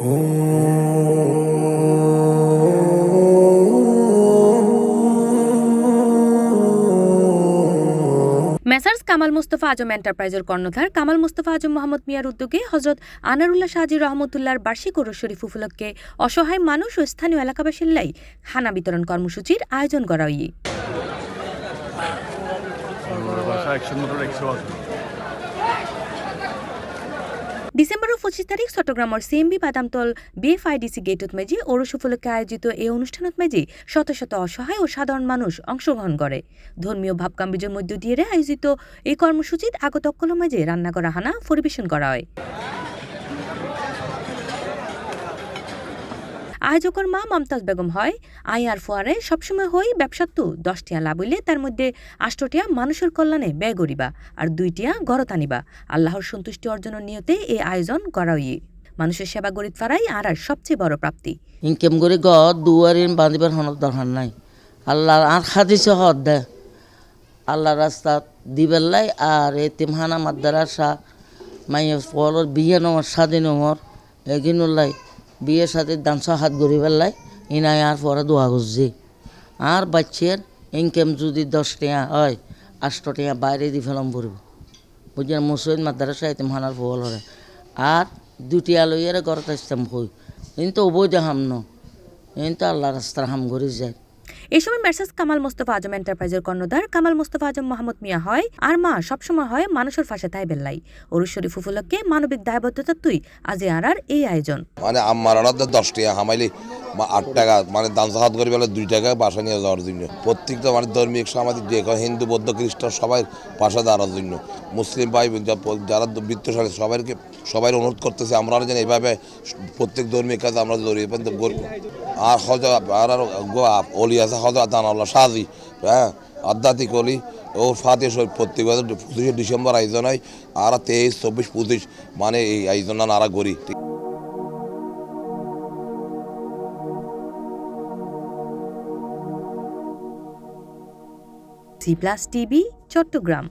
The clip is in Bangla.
মেসার্স কামাল মুস্তফা আজম এন্টারপ্রাইজের কর্ণধার কামাল মুস্তফা আজম মোহাম্মদ মিয়ার উদ্যোগে হজরত আনারুল্লাহ শাহজি রহমতুল্লাহর বার্ষিক ওরস শরীফ উপলক্ষে অসহায় মানুষ ও স্থানীয় এলাকাবাসীর লাই খানা বিতরণ কর্মসূচির আয়োজন করা হয়। ডিসেম্বরের 25 তারিখ চট্টগ্রামের সিএমবি বাদামতল বিএফআইডিসি গেটত মেজি ওরস উপলক্ষে আয়োজিত এই অনুষ্ঠানত মেজি শত শত অসহায় ও সাধারণ মানুষ অংশগ্রহণ করে। ধর্মীয় ভাবগাম্ভীর্যের মধ্য দিয়ে আয়োজিত এই কর্মসূচিত আগত অক্কল মেজে রান্না করা হানা পরিবেশন করা হয়। আয়োজকের মা মমতাজ বেগম হয় আয়ার ফোয়ারে সবসময় হই ব্যবসাত্তু 10 টিয়া লাভ হইলে তার মধ্যে 8 টিয়া মানুষের কল্যাণে ব্যয় করিবা আর 2 টিয়া গড়ত আনিবা। আল্লাহর সন্তুষ্টি অর্জনের নিয়তে এই আয়োজন করা হই। মানুষের সেবা গরিত ফারাই আর সবচেয়ে বড় প্রাপ্তি। ইনকাম করে দুয়ারিন বাঁধিবার হন দরকার নাই। আল্লাহ আর খাদিছে হদ দে আল্লাহ রাস্তা দিবেল্লাই আর এতিমহানা মাদ্রাসা মাইয়ে ফলর বিয়ে নম্বর স্বাধীন নম্বর এগিনুল্লাই বিয়ের সাথে ডান্সা হাত গড়ি পেলাই ইনাই আর পরে দোয়া করছি। আর বাচ্চার ইনকাম যদি 10 টাকা হয় 8 টাকা বাইরে দি ফেলাম পড়ব বুঝলেন মুসলিম মাদ্রাসা এতিমহানার ফল হরে আর 2 টিয়া লইয়ার ঘরত আসতাম হই কিন্তু ওবই দেখাম ন কিন্তু আল্লাহ রাস্তার হাম ঘুরে যায়। এই সময় মেসার্স কামাল মুস্তফা আজম এন্টারপ্রাইজের কর্ণধার কামাল মুস্তফা আজম মোহাম্মদ মিয়া হয় আর মা সবসময় হয় মানুষের ফাঁসে তাই বেল্লাই। ওরস শরীফ উপলক্ষে মানবিক দায়বদ্ধতা তুই আজি আর এই আয়োজন মানে আমার 10 টাকা হামাইলে 8 টাকা মানে দান হাত করে বেলা 2 টাকা বাসা নিয়ে যাওয়ার জন্য প্রত্যেকটা মানে ধর্মীয় সামাজিক যে হিন্দু বৌদ্ধ খ্রিস্টান সবাই পাশা দাঁড়ার জন্য মুসলিম ভাই যারা বৃত্তশালী সবাই অনুরোধ করতেছে আমরা যেন এইভাবে প্রত্যেক ধর্মীয় কাজে আমরা জড়িয়ে আর আর অলি আছে হজরত আনারুল্লাহ শাহজি হ্যাঁ আধ্যাত্মিক অলি ও ফাতে প্রত্যেক বছর 25 ডিসেম্বর আয়োজন হয় আর 23, 24, 25 মানে এই আয়োজন নারা করি। C+ TV Chittagong.